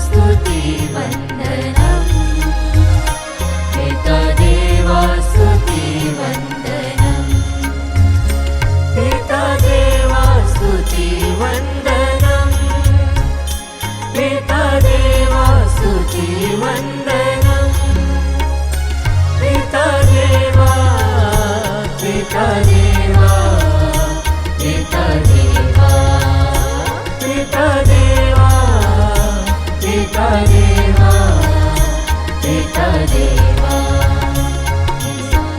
स्तुति वंदनम, पिता देवा स्तुति वंदनम, पिता देवा स्तुति वंदनम, पिता देवा स्तुति वंदनम, पिता देवा, पिता देवा, पिता देवा, पिता देवा, पिता देवा, पिता देवा,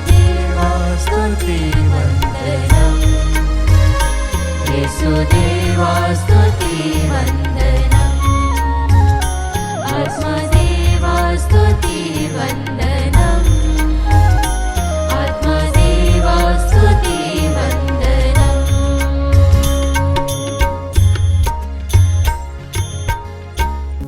देवा स्तुति वंदनम, येशु देवा स्तुति वंदनम, आत्मा देवा स्तुति वंदनम, आत्मा देवा स्तुति वंदनम।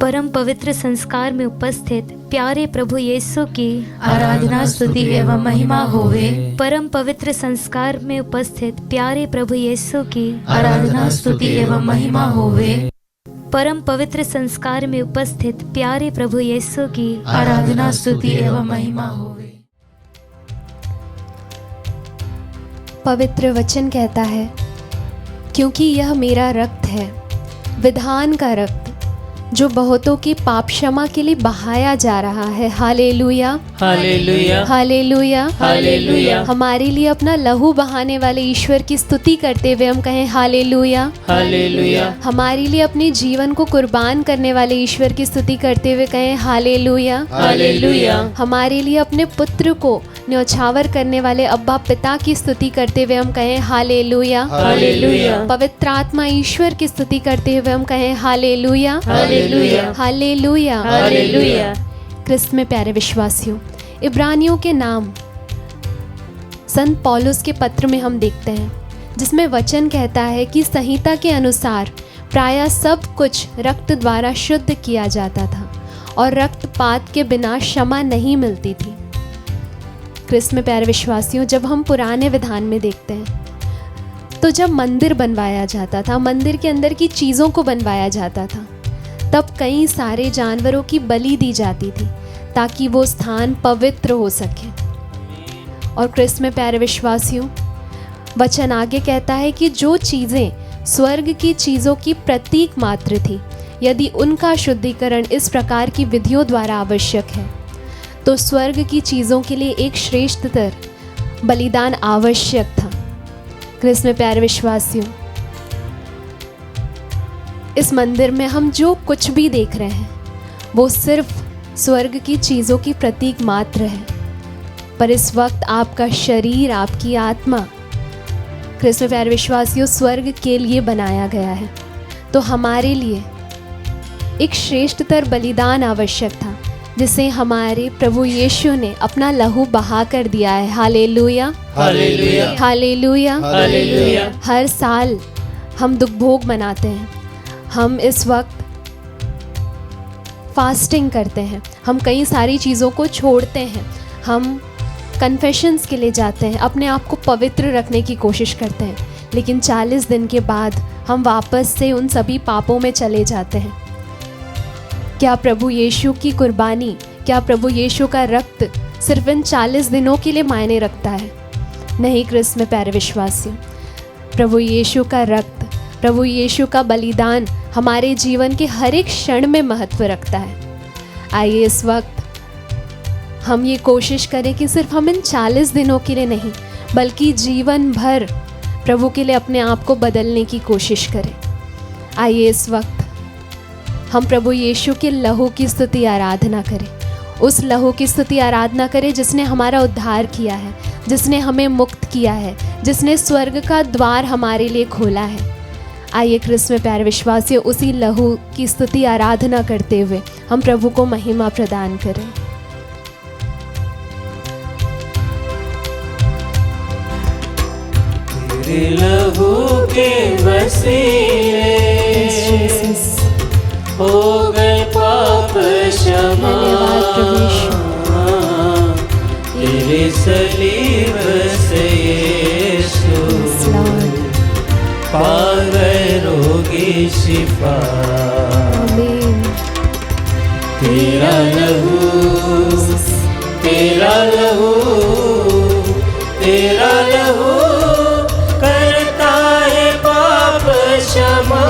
परम पवित्र संस्कार में उपस्थित प्यारे प्रभु यीशु की आराधना स्तुति एवं महिमा होवे। परम पवित्र संस्कार में उपस्थित प्यारे प्रभु यीशु की आराधना स्तुति एवं महिमा होवे। परम पवित्र संस्कार में उपस्थित प्यारे प्रभु यीशु की आराधना स्तुति एवं महिमा होवे। पवित्र वचन कहता है, क्योंकि यह मेरा रक्त है, विधान का रक्त, जो बहुतों की पाप क्षमा के लिए बहाया जा रहा है। Hallelujah, hallelujah, hallelujah, hallelujah. हमारे लिए अपना लहू बहाने वाले ईश्वर की स्तुति करते हुए हम कहें हालेलुया, हालेलुया, हमारे लिए अपने जीवन को कुर्बान करने वाले ईश्वर की स्तुति करते हुए कहें हालेलुया, हालेलुया, हमारे लिए अपने पुत्र को न्यौछावर करने वाले अब्बा पिता की स्तुति करते हुए हम कहें हालेलुया, हालेलुया, पवित्र आत्मा ईश्वर की स्तुति करते हुए हम कहें हालेलुया, हालेलुया, हालेलुया, हालेलुया। क्रिस्त में प्यारे विश्वासियों, इब्रानियों के नाम संत पौलुस के पत्र में हम देखते हैं, जिसमें वचन कहता है कि संहिता के अनुसार प्रायः सब कुछ रक्त द्वारा शुद्ध किया जाता था और रक्तपात के बिना क्षमा नहीं मिलती थी। क्रिस्त में प्यारे विश्वासियों, जब हम पुराने विधान में देखते हैं तो जब मंदिर बनवाया जाता था, मंदिर के अंदर की चीज़ों को बनवाया जाता था, तब कई सारे जानवरों की बलि दी जाती थी ताकि वो स्थान पवित्र हो सके। और क्रिस्त में प्यारे विश्वासियों, वचन आगे कहता है कि जो चीज़ें स्वर्ग की चीज़ों की प्रतीक मात्र थी, यदि उनका शुद्धिकरण इस प्रकार की विधियों द्वारा आवश्यक है, तो स्वर्ग की चीज़ों के लिए एक श्रेष्ठतर बलिदान आवश्यक था। क्रिस्त में प्यारे विश्वासियों, इस मंदिर में हम जो कुछ भी देख रहे हैं वो सिर्फ स्वर्ग की चीज़ों की प्रतीक मात्र है, पर इस वक्त आपका शरीर, आपकी आत्मा, क्रिस्त में प्यारे विश्वासियों, स्वर्ग के लिए बनाया गया है। तो हमारे लिए एक श्रेष्ठतर बलिदान आवश्यक था, जिसे हमारे प्रभु यीशु ने अपना लहू बहा कर दिया है। Hallelujah, hallelujah, hallelujah, hallelujah. हर साल हम दुख भोग मनाते हैं, हम इस वक्त फास्टिंग करते हैं, हम कई सारी चीज़ों को छोड़ते हैं, हम कन्फेशंस के लिए जाते हैं, अपने आप को पवित्र रखने की कोशिश करते हैं, लेकिन 40 दिन के बाद हम वापस से उन सभी पापों में चले जाते हैं। क्या प्रभु यीशु की कुर्बानी, क्या प्रभु यीशु का रक्त सिर्फ इन 40 दिनों के लिए मायने रखता है? नहीं क्रिस्त में प्यारे विश्वासियों, प्रभु यीशु का रक्त, प्रभु यीशु का बलिदान हमारे जीवन के हर एक क्षण में महत्व रखता है। आइए इस वक्त हम ये कोशिश करें कि सिर्फ हम इन 40 दिनों के लिए नहीं, बल्कि जीवन भर प्रभु के लिए अपने आप को बदलने की कोशिश करें। आइए इस वक्त हम प्रभु यीशु के लहू की स्तुति आराधना करें, उस लहू की स्तुति आराधना करें जिसने हमारा उद्धार किया है, जिसने हमें मुक्त किया है, जिसने स्वर्ग का द्वार हमारे लिए खोला है। आइए क्रिस्त में प्यारे विश्वासियों, उसी लहू की स्तुति आराधना करते हुए हम प्रभु को महिमा प्रदान करें। तेरे लहू के वसीले हो गए पाप क्षमा, तेरे सलीब से यीशु पा गए रोगी शिफा। तेरा लहू, तेरा लहू, तेरा लहू करता है पाप क्षमा।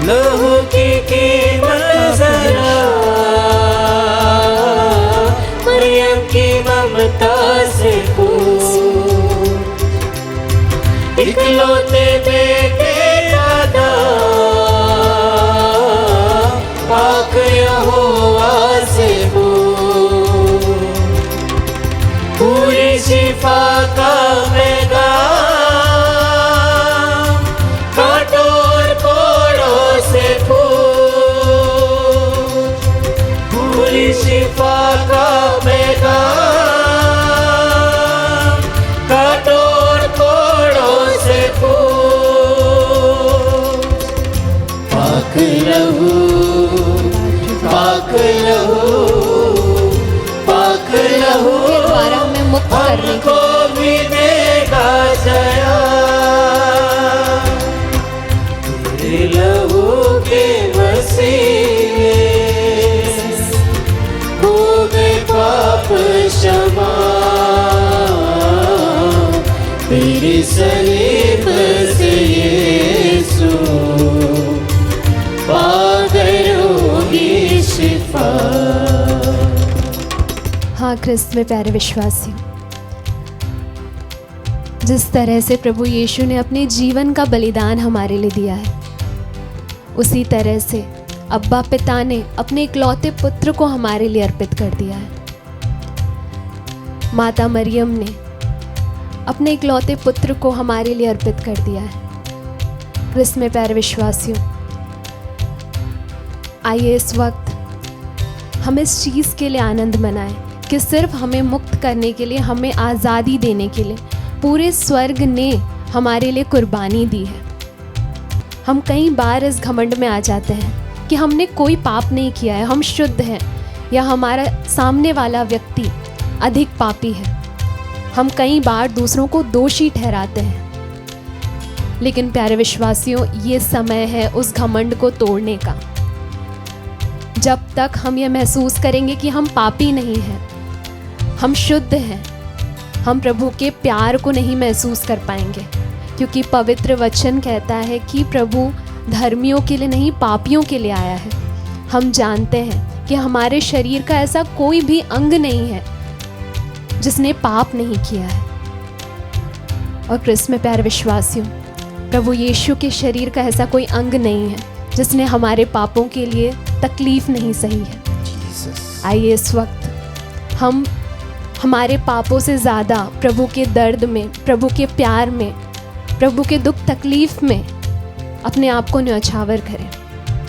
लहू की कीमत जरा मरियम की ममता से पूछ। इकलौते बेटे दादा पाक यहोवा से पूछ। पूरी शिफा का पैगाम कांटों और कोड़ों से पूछ। पूरी शिफा का पैगाम कांटों और कोड़ों से पूछ। पाक लहू, पाक लहू, पाक लहू के द्वारा हमें मुक्त करने की हमको भी देगा जया। तेरे लहू के वसीले हो गए पाप क्षमा। तेरी सलीब से यीशु पा गए होगी शिफा। हाँ ख्रिस्त में प्यारे विश्वासियों, जिस तरह से प्रभु यीशु ने अपने जीवन का बलिदान हमारे लिए दिया है, उसी तरह से अब्बा पिता ने अपने इकलौते पुत्र को हमारे लिए अर्पित कर दिया है। माता मरियम ने अपने इकलौते पुत्र को हमारे लिए अर्पित कर दिया है। ख्रिस्त में प्यारे विश्वासियों, आइए इस वक्त हम इस चीज़ के लिए आनंद मनाएं कि सिर्फ हमें मुक्त करने के लिए, हमें आज़ादी देने के लिए पूरे स्वर्ग ने हमारे लिए कुर्बानी दी है। हम कई बार इस घमंड में आ जाते हैं कि हमने कोई पाप नहीं किया है, हम शुद्ध हैं, या हमारा सामने वाला व्यक्ति अधिक पापी है। हम कई बार दूसरों को दोषी ठहराते हैं। लेकिन प्यारे विश्वासियों, ये समय है उस घमंड को तोड़ने का। जब तक हम ये महसूस करेंगे कि हम पापी नहीं हैं, हम शुद्ध हैं, हम प्रभु के प्यार को नहीं महसूस कर पाएंगे। क्योंकि पवित्र वचन कहता है कि प्रभु धर्मियों के लिए नहीं, पापियों के लिए आया है। हम जानते हैं कि हमारे शरीर का ऐसा कोई भी अंग नहीं है जिसने पाप नहीं किया है। और ख्रिस्त में प्यारे विश्वासियों, प्रभु यीशु के शरीर का ऐसा कोई अंग नहीं है जिसने हमारे पापों के लिए तकलीफ नहीं सही है। आइए इस वक्त हम हमारे पापों से ज़्यादा प्रभु के दर्द में, प्रभु के प्यार में, प्रभु के दुख तकलीफ में अपने आप को न्यौछावर करें।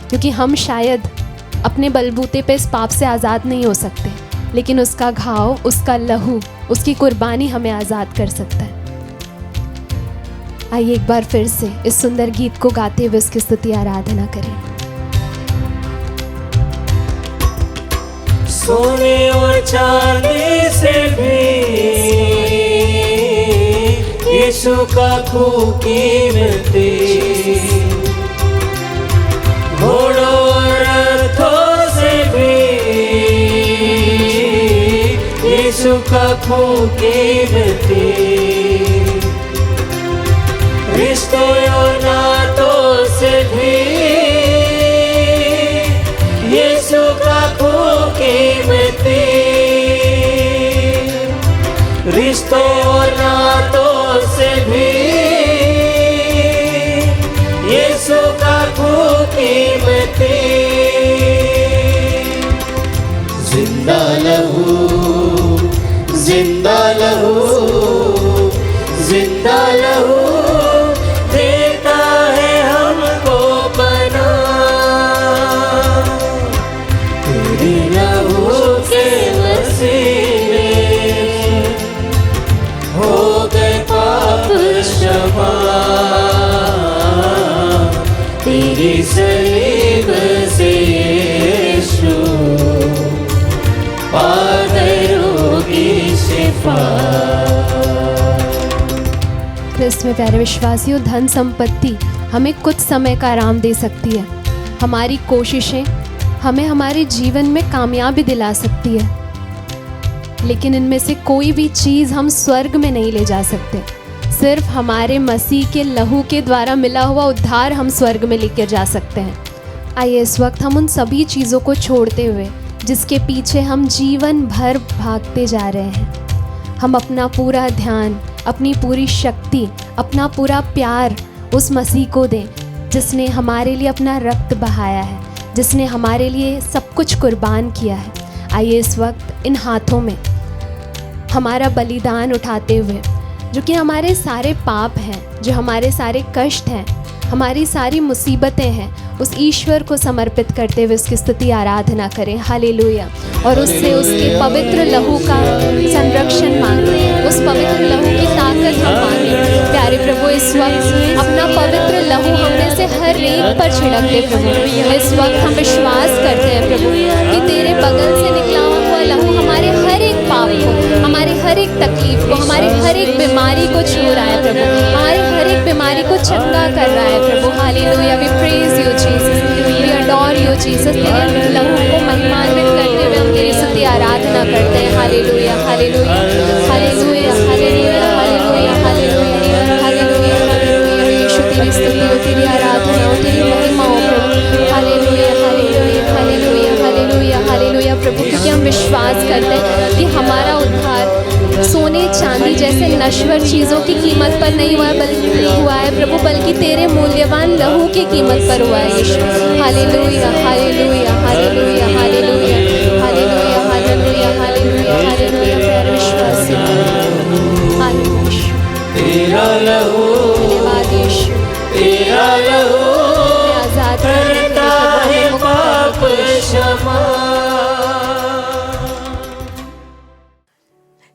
क्योंकि हम शायद अपने बलबूते पे इस पाप से आज़ाद नहीं हो सकते, लेकिन उसका घाव, उसका लहू, उसकी कुर्बानी हमें आज़ाद कर सकता है। आइए एक बार फिर से इस सुंदर गीत को गाते हुए उसकी स्तुति आराधना करें। सोने और चांदी से भी यीशु का खून कीमती, घोड़ों और रथों से भी यीशु का खून कीमती, रिश्तों और नातों से भी यीशु का खून कीमती, रिश्तों और नातों से भी यीशु का खून कीमती। जिंदा लहू, जिंदा लहू, जिंदा लहू देता है हमको बना। तेरे लहू के वसीले हो गए पाप क्षमा। तेरी सलीब से यीशु पा गए होगी शिफा। ख्रिस्त में प्यारे विश्वासियों, धन संपत्ति हमें कुछ समय का आराम दे सकती है, हमारी कोशिशें हमें हमारे जीवन में कामयाबी दिला सकती है, लेकिन इनमें से कोई भी चीज़ हम स्वर्ग में नहीं ले जा सकते। सिर्फ हमारे मसीह के लहू के द्वारा मिला हुआ उद्धार हम स्वर्ग में लेकर जा सकते हैं। आइए इस वक्त हम उन सभी चीज़ों को छोड़ते हुए जिसके पीछे हम जीवन भर भागते जा रहे हैं, हम अपना पूरा ध्यान, अपनी पूरी शक्ति, अपना पूरा प्यार उस मसीह को दें जिसने हमारे लिए अपना रक्त बहाया है, जिसने हमारे लिए सब कुछ कुर्बान किया है। आइए इस वक्त इन हाथों में हमारा बलिदान उठाते हुए, जो कि हमारे सारे पाप हैं, जो हमारे सारे कष्ट हैं, हमारी सारी मुसीबतें हैं, उस ईश्वर को समर्पित करते हुए उसकी स्तुति आराधना करें। हालेलुया। और उससे उसके पवित्र लहू का संरक्षण मांगें, उस पवित्र लहू की ताकत हम मांगें। प्यारे प्रभु, इस वक्त अपना पवित्र लहू हमने से हर एक पर छिड़क दे प्रभु। इस वक्त हम विश्वास करते हैं प्रभु कि तेरे बगल से निकला हुआ लहू हमारे हर एक पाप को, हमारे हर एक तकलीफ को, हमारी हर एक बीमारी को छू रहा है प्रभु, हमारी हर एक बीमारी को चंगा कर रहा है प्रभु। Hallelujah. We praise you Jesus, we adore you Jesus. तेरे लहू को महिमान्वित करते हुए हम तेरी स्तुति आराधना करते हैं। Hallelujah, hallelujah, hallelujah, hallelujah, hallelujah, hallelujah, hallelujah, hallelujah. Yeshu तेरी स्तुति हो, तेरी आराधना हो, तेरी महिमा हो प्रभु। Hallelujah, hallelujah, hallelujah, hallelujah, hallelujah प्रभु, क्योंकि हम विश्वास करते हैं कि हमारा उद्धार सोने चांदी जैसे नश्वर चीज़ों की कीमत पर नहीं हुआ है प्रभु, बल्कि तेरे मूल्यवान लहू की कीमत पर हुआ है Yeshu. Hallelujah, hallelujah, hallelujah, hallelujah, hallelujah, hallelujah, hallelujah, hallelujah. प्यारे विश्वासी, हालेलुया, तेरा लहू, धन्यवाद यीशु, तेरा लहू आजाद करता है पाप क्षमा।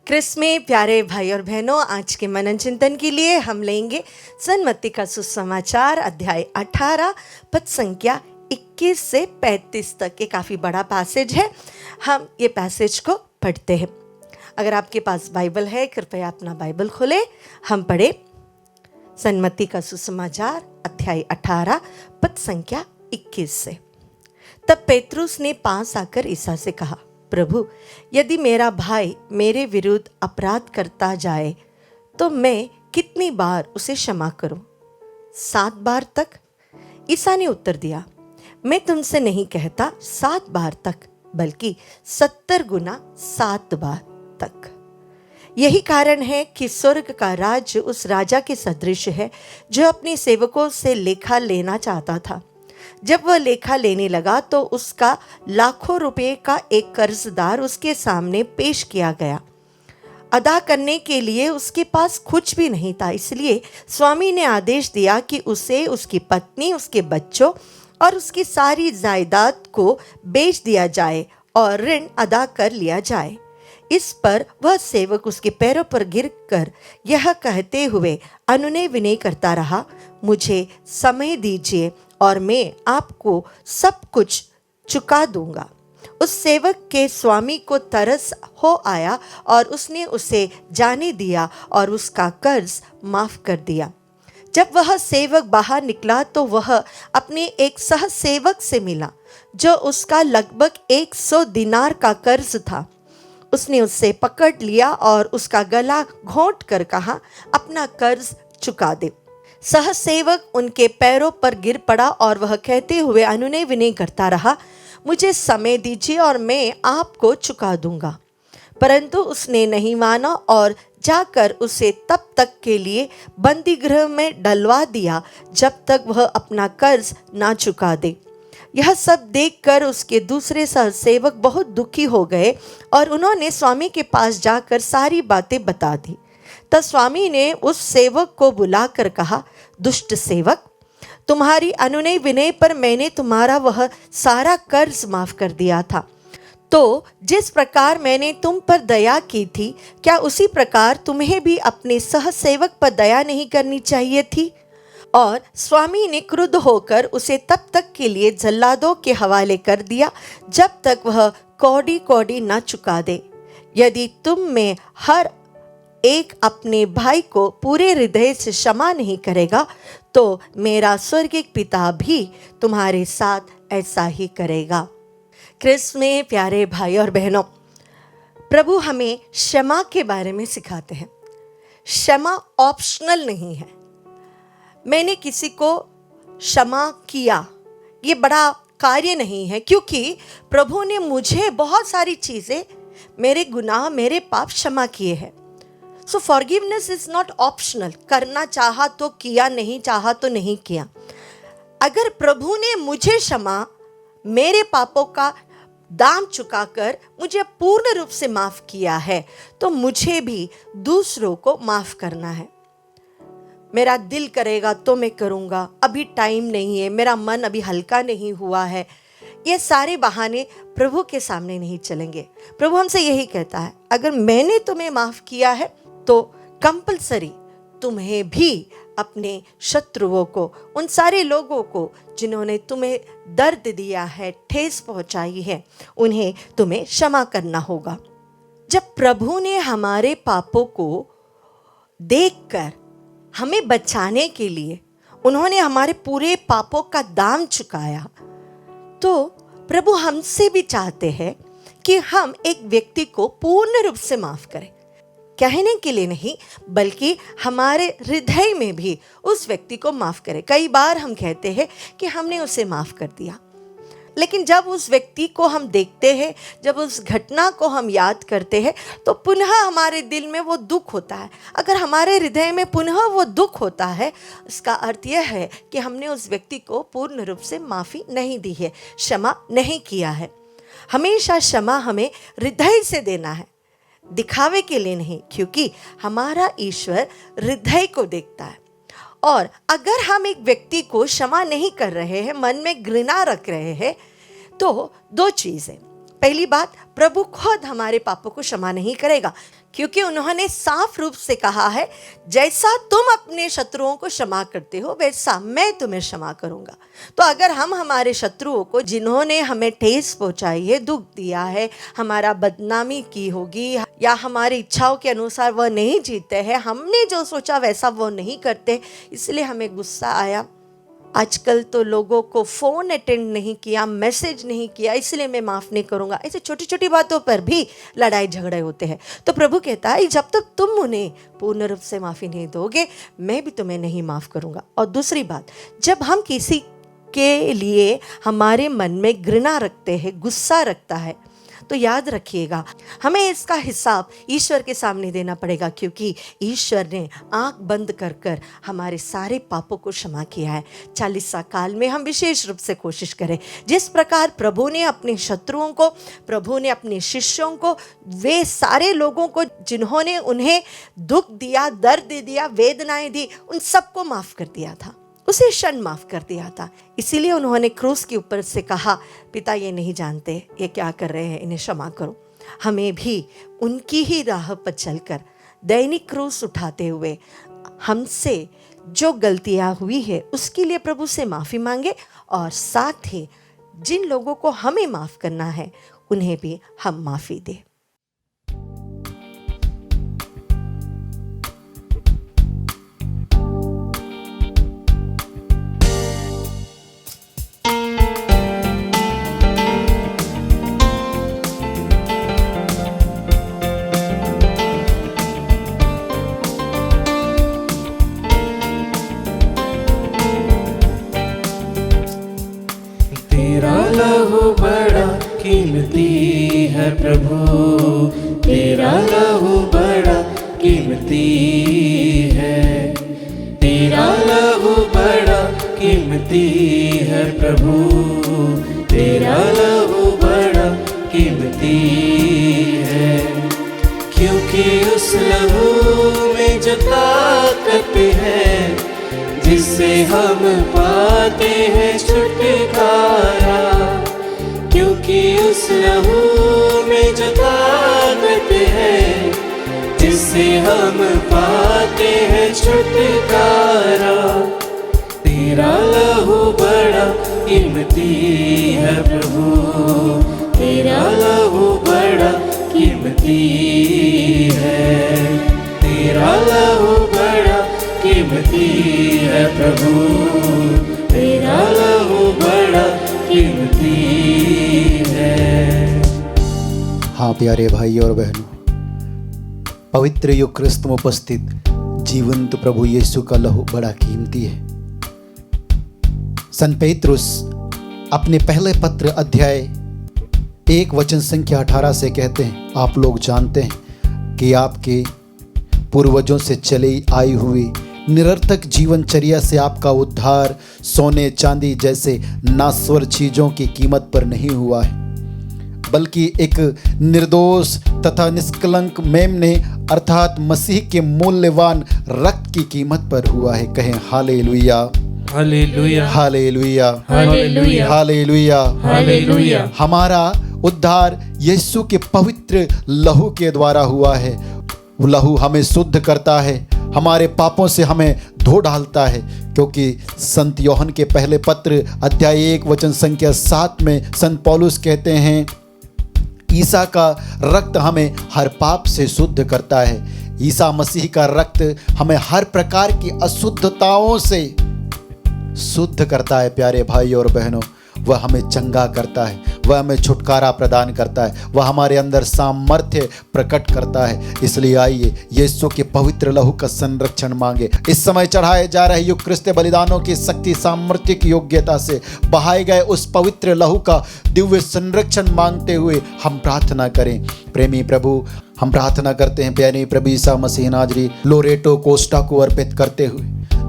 क्रिस में प्यारे भाई और बहनों, आज के मनन चिंतन के लिए हम लेंगे सन मत्ती का सुसमाचार अध्याय 18 पद संख्या 21 से 35 तक। ये काफ़ी बड़ा पैसेज है। हम ये पैसेज को पढ़ते हैं। अगर आपके पास बाइबल है, कृपया अपना बाइबल खोले। हम पढ़े सन मत्ती का सुसमाचार अध्याय 18 पद संख्या 21 से। तब पेतरुस ने पास आकर ईसा से कहा, प्रभु, यदि मेरा भाई मेरे विरुद्ध अपराध करता जाए तो मैं कितनी बार उसे क्षमा करूं? 7 बार तक? ईसा ने उत्तर दिया, मैं तुमसे नहीं कहता 7 बार तक, बल्कि 70 गुना 7 बार तक। यही कारण है कि स्वर्ग का राज्य उस राजा के सदृश है जो अपने सेवकों से लेखा लेना चाहता था। जब वह लेखा लेने लगा तो उसका लाखों रुपए का एक कर्जदार उसके सामने पेश किया गया। अदा करने के लिए उसके पास कुछ भी नहीं था, इसलिए स्वामी ने आदेश दिया कि उसे, उसकी पत्नी, उसके बच्चों और उसकी सारी जायदाद को बेच दिया जाए और ऋण अदा कर लिया जाए। इस पर वह सेवक उसके पैरों पर गिरकर यह कहते हुए अनुनय विनय करता रहा, मुझे समय दीजिए और मैं आपको सब कुछ चुका दूंगा। उस सेवक के स्वामी को तरस हो आया और उसने उसे जाने दिया और उसका कर्ज माफ कर दिया। जब वह सेवक बाहर निकला तो वह अपने एक सहसेवक से मिला जो उसका लगभग 100 दिनार का कर्ज था। उसने उससे पकड़ लिया और उसका गला घोंट कर कहा, अपना कर्ज चुका दे। सहसेवक उनके पैरों पर गिर पड़ा और वह कहते हुए अनुनय विनय करता रहा, मुझे समय दीजिए और मैं आपको चुका दूंगा। परंतु उसने नहीं माना और जाकर उसे तब तक के लिए बंदी गृह में डलवा दिया जब तक वह अपना कर्ज ना चुका दे। यह सब देखकर उसके दूसरे सहसेवक बहुत दुखी हो गए और उन्होंने स्वामी के पास जाकर सारी बातें बता दी। तब स्वामी ने उस सेवक को बुलाकर कहा, दुष्ट सेवक, तुम्हारी अनुनय विनय पर मैंने तुम्हारा वह सारा कर्ज माफ कर दिया था। तो जिस प्रकार मैंने तुम पर दया की थी, क्या उसी प्रकार तुम्हें भी अपने सहसेवक पर दया नहीं करनी चाहिए थी? और स्वामी ने क्रुद्ध होकर उसे तब तक के लिए जल्लादों के हवाले कर दिया जब तक वह कौड़ी कौड़ी न चुका दे। यदि तुम में हर एक अपने भाई को पूरे हृदय से क्षमा नहीं करेगा तो मेरा स्वर्गीय पिता भी तुम्हारे साथ ऐसा ही करेगा। क्रिस्त में प्यारे भाई और बहनों, प्रभु हमें क्षमा के बारे में सिखाते हैं। क्षमा ऑप्शनल नहीं है। मैंने किसी को क्षमा किया ये बड़ा कार्य नहीं है, क्योंकि प्रभु ने मुझे बहुत सारी चीज़ें, मेरे गुनाह, मेरे पाप क्षमा किए हैं। सो फॉरगिवनेस इज नॉट ऑप्शनल। करना चाहा तो किया, नहीं चाहा तो नहीं किया। अगर प्रभु ने मुझे क्षमा, मेरे पापों का दाम चुकाकर मुझे पूर्ण रूप से माफ किया है, तो मुझे भी दूसरों को माफ करना है। मेरा दिल करेगा तो मैं करूँगा, अभी टाइम नहीं है, मेरा मन अभी हल्का नहीं हुआ है, ये सारे बहाने प्रभु के सामने नहीं चलेंगे। प्रभु हमसे यही कहता है, अगर मैंने तुम्हें माफ किया है तो कंपलसरी तुम्हें भी अपने शत्रुओं को, उन सारे लोगों को जिन्होंने तुम्हें दर्द दिया है, ठेस पहुंचाई है, उन्हें तुम्हें क्षमा करना होगा। जब प्रभु ने हमारे पापों को देखकर हमें बचाने के लिए उन्होंने हमारे पूरे पापों का दाम चुकाया, तो प्रभु हमसे भी चाहते हैं कि हम एक व्यक्ति को पूर्ण रूप से माफ करें। कहने के लिए नहीं, बल्कि हमारे हृदय में भी उस व्यक्ति को माफ करें। कई बार हम कहते हैं कि हमने उसे माफ कर दिया, लेकिन जब उस व्यक्ति को हम देखते हैं, जब उस घटना को हम याद करते हैं, तो पुनः हमारे दिल में वो दुख होता है। अगर हमारे हृदय में पुनः वो दुख होता है, इसका अर्थ यह है कि हमने उस व्यक्ति को पूर्ण रूप से माफ़ी नहीं दी है, क्षमा नहीं किया है। हमेशा क्षमा हमें हृदय से देना है, दिखावे के लिए नहीं, क्योंकि हमारा ईश्वर हृदय को देखता है। और अगर हम एक व्यक्ति को क्षमा नहीं कर रहे हैं, मन में घृणा रख रहे हैं, तो दो चीज़ें। पहली बात, प्रभु खुद हमारे पापों को क्षमा नहीं करेगा, क्योंकि उन्होंने साफ रूप से कहा है, जैसा तुम अपने शत्रुओं को क्षमा करते हो वैसा मैं तुम्हें क्षमा करूंगा। तो अगर हम हमारे शत्रुओं को, जिन्होंने हमें ठेस पहुंचाई है, दुख दिया है, हमारा बदनामी की होगी, या हमारी इच्छाओं के अनुसार वह नहीं जीते हैं, हमने जो सोचा वैसा वो नहीं करते, इसलिए हमें गुस्सा आया, आजकल तो लोगों को फ़ोन अटेंड नहीं किया, मैसेज नहीं किया, इसलिए मैं माफ़ नहीं करूँगा, ऐसे छोटी छोटी बातों पर भी लड़ाई झगड़े होते हैं। तो प्रभु कहता है, जब तक तुम उन्हें पूर्ण रूप से माफ़ी नहीं दोगे, मैं भी तुम्हें नहीं माफ़ करूँगा। और दूसरी बात, जब हम किसी के लिए हमारे मन में घृणा रखते हैं, गुस्सा रखता है, तो याद रखिएगा, हमें इसका हिसाब ईश्वर के सामने देना पड़ेगा, क्योंकि ईश्वर ने आंख बंद कर कर हमारे सारे पापों को क्षमा किया है। 40 काल में हम विशेष रूप से कोशिश करें, जिस प्रकार प्रभु ने अपने शत्रुओं को, प्रभु ने अपने शिष्यों को, वे सारे लोगों को जिन्होंने उन्हें दुख दिया, दर्द दिया, वेदनाएं दी, उन सबको माफ़ कर दिया था, उसे क्षण माफ कर दिया था। इसीलिए उन्होंने क्रूस के ऊपर से कहा, पिता ये नहीं जानते ये क्या कर रहे हैं, इन्हें क्षमा करो। हमें भी उनकी ही राह पर चलकर दैनिक क्रूस उठाते हुए हमसे जो गलतियां हुई है उसके लिए प्रभु से माफ़ी मांगे, और साथ ही जिन लोगों को हमें माफ़ करना है उन्हें भी हम माफ़ी दें। तेरा लहू बड़ा कीमती है प्रभु, तेरा लहू बड़ा कीमती है, तेरा लहू बड़ा कीमती है प्रभु, तेरा लहू बड़ा कीमती है। क्योंकि उस लहू में जो ताकत है, जिससे हम पाते हैं छुटकारा, क्योंकि उस लहू में जो ताकत है, जिससे हम पाते हैं छुटकारा। तेरा लहू बड़ा कीमती है प्रभु, तेरा लहू बड़ा कीमती है, तेरा लहू बड़ा कीमती है प्रभु, तेरा लहू बड़ा कीमती है। हाँ प्यारे भाई और बहनों, पवित्र यूक्रिस्त में उपस्थित जीवंत प्रभु यीशु का लहू बड़ा कीमती है। संत पेत्रुस अपने पहले पत्र अध्याय 1 वचन संख्या 18 से कहते हैं, आप लोग जानते हैं कि आपके पूर्वजों से चली आई हुई निरर्थक जीवनचर्या से आपका उद्धार सोने चांदी जैसे नाश्वर चीज़ों की कीमत पर नहीं हुआ है, बल्कि एक निर्दोष तथा निष्कलंक मेमने अर्थात मसीह के मूल्यवान रक्त की कीमत पर हुआ है। कहें hallelujah, hallelujah, hallelujah, hallelujah, hallelujah, hallelujah. हमारा उद्धार यीशु के पवित्र लहू के द्वारा हुआ है। वो लहू हमें शुद्ध करता है, हमारे पापों से हमें धो डालता है, क्योंकि संत योहन के पहले पत्र अध्याय 1 वचन संख्या 7 में संत पौलुस कहते हैं, ईसा का रक्त हमें हर पाप से शुद्ध करता है। ईसा मसीह का रक्त हमें हर प्रकार की अशुद्धताओं से शुद्ध करता है। प्यारे भाई और बहनों, वह हमें चंगा करता है, वह हमें छुटकारा प्रदान करता है, वह हमारे अंदर सामर्थ्य प्रकट करता है। इसलिए आइए यीशु के पवित्र लहू का संरक्षण मांगे। इस समय चढ़ाए जा रहे युक्रिस्त बलिदानों की शक्ति सामर्थ्य की योग्यता से बहाए गए उस पवित्र लहू का दिव्य संरक्षण मांगते हुए हम प्रार्थना करें। प्रेमी प्रभु, हम प्रार्थना करते हैं प्यारे प्रभु ईसा मसीह नाजरी लोरेटो कोस्टा को अर्पित करते हुए,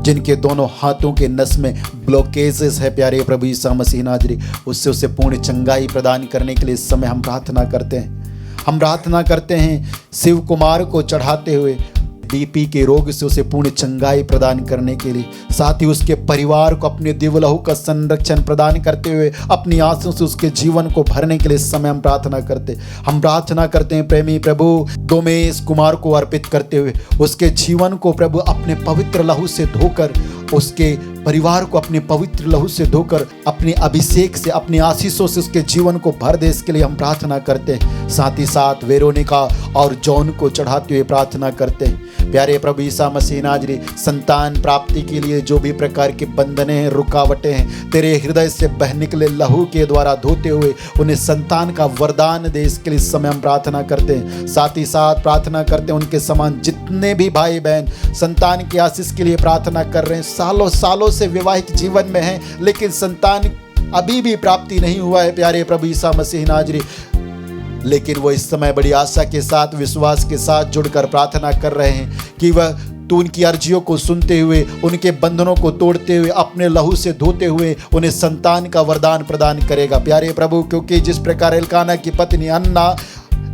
जिनके दोनों हाथों के नस में ब्लॉकेजेस है, प्यारे प्रभु ईसा मसीह नाजरी उससे उसे पूर्ण चंगाई प्रदान करने के लिए इस समय हम प्रार्थना करते हैं। हम प्रार्थना करते हैं शिव कुमार को चढ़ाते हुए बीपी के रोग से उसे पूर्ण चंगाई प्रदान करने के लिए, साथ ही उसके परिवार को अपने दिव्य लहू का संरक्षण प्रदान करते हुए अपनी आंसुओं से उसके जीवन को भरने के लिए इस समय हम प्रार्थना करते हैं प्रेमी प्रभु डोमेश कुमार को अर्पित करते हुए उसके जीवन को प्रभु अपने पवित्र लहू से धोकर, उसके परिवार को अपने पवित्र लहू से धोकर, अपने अभिषेक से, अपनी आशीषों से उसके जीवन को भर दे, इसके लिए हम प्रार्थना करते हैं। साथ ही साथ वेरोनिका और जॉन को चढ़ाते हुए प्रार्थना करते हैं। प्यारे प्रभु ईसा मसीह नाजरी संतान प्राप्ति के लिए जो भी प्रकार के बंधने हैं, रुकावटें हैं, तेरे हृदय से बह निकले लहू के द्वारा धोते हुए उन्हें संतान का वरदान दे, इसके लिए इस समय हम प्रार्थना करते हैं। साथ ही साथ प्रार्थना करते हैं उनके समान जितने भी भाई बहन संतान की आशीष के लिए प्रार्थना कर रहे हैं, सालों सालों से विवाहित जीवन में हैं लेकिन संतान अभी भी प्राप्ति नहीं हुआ है प्यारे प्रभु ईसा मसीह नाजरी, लेकिन वो इस समय बड़ी आशा के साथ, विश्वास के साथ जुड़कर प्रार्थना कर रहे हैं कि वह तू उनकी अर्जियों को सुनते हुए, उनके बंधनों को तोड़ते हुए, अपने लहू से धोते हुए उन्हें संतान का वरदान प्रदान करेगा प्यारे प्रभु। क्योंकि जिस प्रकार एल्काना की पत्नी अन्ना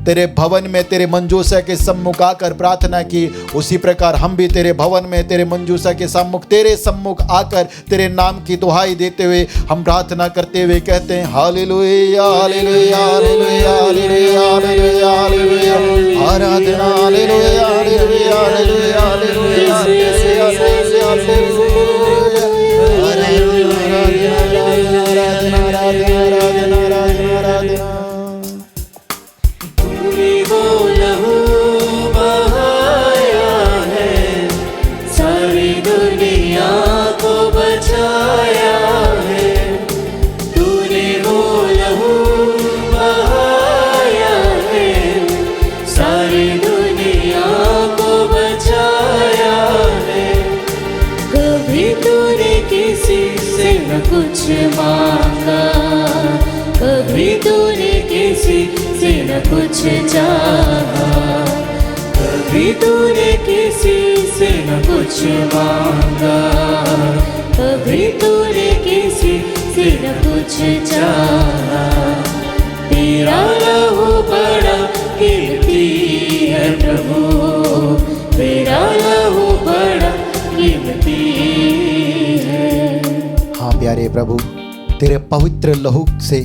तेरे भवन में तेरे मंजूसा के सम्मुख आकर प्रार्थना की, उसी प्रकार हम भी तेरे भवन में तेरे मंजूसा के सम्मुख, तेरे सम्मुख आकर तेरे नाम की दुहाई देते हुए हम प्रार्थना करते हुए कहते हैं hallelujah, hallelujah, hallelujah, hallelujah, hallelujah, hallelujah, आराधना, hallelujah, hallelujah, hallelujah, hallelujah, hallelujah. कुछ मांगा, कभी तूने किसी से न कुछ चाहा, कभी तूने किसी से न कुछ मांगा, कभी तूने किसी से न कुछ चाहा। तेरा लहू बड़ा कीमती है प्रभु, तेरा लहू बड़ा कीमती है। हाँ प्यारे प्रभु, तेरे पवित्र लहू से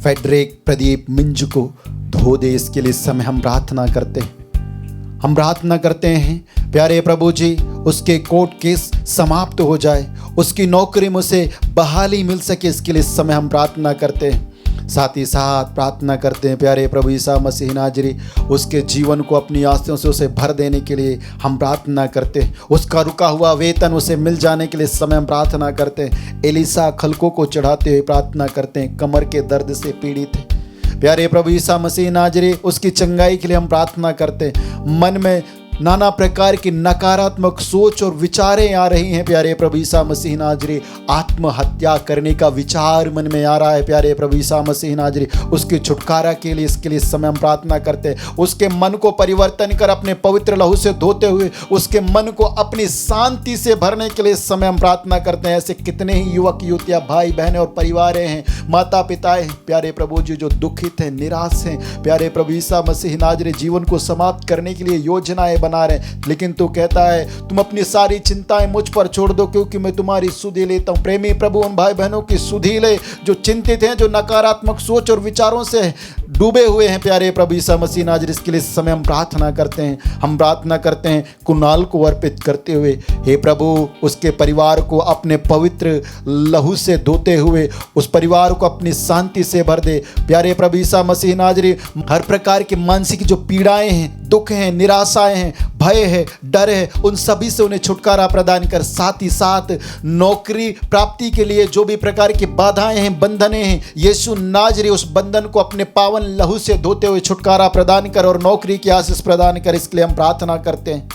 फेडरिक प्रदीप मिंज को धो दे, इसके लिए समय हम प्रार्थना करते हैं। हम प्रार्थना करते हैं प्यारे प्रभु जी, उसके कोर्ट केस समाप्त हो जाए, उसकी नौकरी में उसे बहाली मिल सके, इसके लिए समय हम प्रार्थना करते हैं। साथ ही साथ प्रार्थना करते हैं प्यारे प्रभु यीशु मसीह नाजरी, उसके जीवन को अपनी आस्तियों से उसे भर देने के लिए हम प्रार्थना करते हैं। उसका रुका हुआ वेतन उसे मिल जाने के लिए इस समय हम प्रार्थना करते हैं। एलिसा खलकों को चढ़ाते हुए प्रार्थना करते हैं, कमर के दर्द से पीड़ित है प्यारे प्रभु यीशु मसीह नाजरी, उसकी चंगाई के लिए हम प्रार्थना करते हैं। मन में नाना प्रकार की नकारात्मक सोच और विचारें आ रही हैं प्यारे प्रभु यीशु मसीह नाजरी, आत्महत्या करने का विचार मन में आ रहा है प्यारे प्रभु यीशु मसीह नाजरी, उसके छुटकारा के लिए इसके लिए इस समय हम प्रार्थना करते हैं। उसके मन को परिवर्तन कर अपने पवित्र लहू से धोते हुए उसके मन को अपनी शांति से भरने के लिए इस समय हम प्रार्थना करते हैं। ऐसे कितने ही युवक युवतियाँ, भाई बहनें और परिवार हैं, माता पिता हैं प्यारे प्रभु जी, जो दुखित हैं, निराश हैं प्यारे प्रभु यीशु मसीह नाजरी, जीवन को समाप्त करने के लिए योजनाएं बना रहे हैं, लेकिन तू कहता है तुम अपनी सारी चिंताएं मुझ पर छोड़ दो क्योंकि मैं तुम्हारी सुधि लेता हूं। प्रेमी प्रभु उन भाई बहनों की सुधि ले जो चिंतित हैं, जो नकारात्मक सोच और विचारों से डूबे हुए हैं प्यारे प्रभु यीशु मसीह नाजरी, इसके लिए इस समय हम प्रार्थना करते हैं। हम प्रार्थना करते हैं कुणाल को अर्पित करते हुए, हे प्रभु उसके परिवार को अपने पवित्र लहू से धोते हुए उस परिवार को अपनी शांति से भर दे प्यारे प्रभु यीशु मसीह नाजरी। हर प्रकार की मानसिक जो पीड़ाएं हैं, दुख हैं, निराशाएं हैं, भय है, डर है, उन सभी से उन्हें छुटकारा प्रदान कर। साथ ही साथ नौकरी प्राप्ति के लिए जो भी प्रकार की बाधाएं हैं, बंधनें हैं, यीशु नाजरी उस बंधन को अपने पावन लहू से धोते हुए छुटकारा प्रदान कर और नौकरी की आशीष प्रदान कर। इसके लिए हम प्रार्थना करते हैं।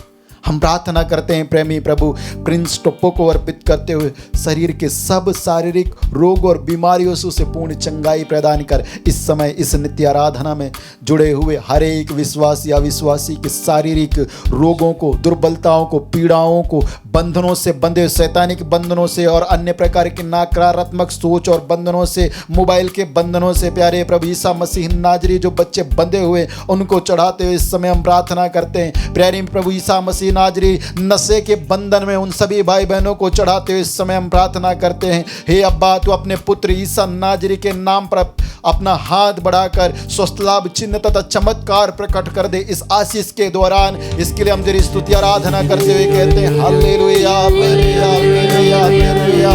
हम प्रार्थना करते हैं प्रेमी प्रभु प्रिंस टोप्पो को अर्पित करते हुए, शरीर के सब शारीरिक रोग और बीमारियों से उसे पूर्ण चंगाई प्रदान कर। इस समय इस नित्य आराधना में जुड़े हुए हर एक विश्वासी अविश्वासी के शारीरिक रोगों को, दुर्बलताओं को, पीड़ाओं को, बंधनों से बंधे, शैतानिक बंधनों से और अन्य प्रकार के नकारात्मक सोच और बंधनों से, मोबाइल के बंधनों से प्यारे प्रभु यीशु मसीह नाजरी जो बच्चे बंधे हुए उनको चढ़ाते हुए इस समय हम प्रार्थना करते हैं। प्यारे प्रभु यीशु मसीह नाजरी नशे के बंधन में उन सभी भाई बहनों को चढ़ाते हुए इस समय हम प्रार्थना करते हैं। हे अब्बा, तू अपने पुत्र ईसा नाजरी के नाम पर अपना हाथ बढ़ाकर स्वस्थ लाभ चिन्ह तथा चमत्कार प्रकट कर दे इस आशीष के दौरान। इसके लिए हम तेरी स्तुति आराधना करते हुए कहते हैं hallelujah hallelujah hallelujah hallelujah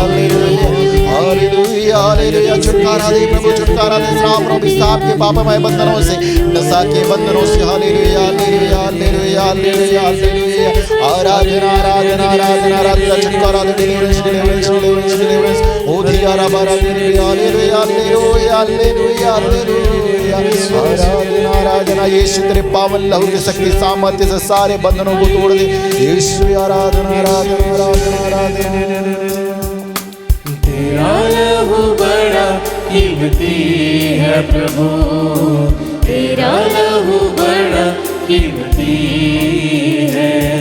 hallelujah hallelujah. छुटकारा दे प्रभु, छुटकारा दे प्रभु इस्लाम के पापमय बंधनों से, नशा के बंधनों से। Hallelujah hallelujah hallelujah hallelujah hallelujah. आराधना आराधना आराधना आराधना। छुटकारा दे, डिलीवरेंस डिलीवरेंस डिलीवरेंस डिलीवरेंस। ओ धिया रबारा hallelujah hallelujah hallelujah hallelujah hallelujah. आराधना आराधना। यीशु तेरे पावन लहू की शक्ति सामर्थ्य से सारे बंधनों को तोड़ दे। यीशु आराधना आराधना आराधना आराधना। तेरा लहू बड़ा कीमती है प्रभु, तेरा लहू बड़ा कीमती है।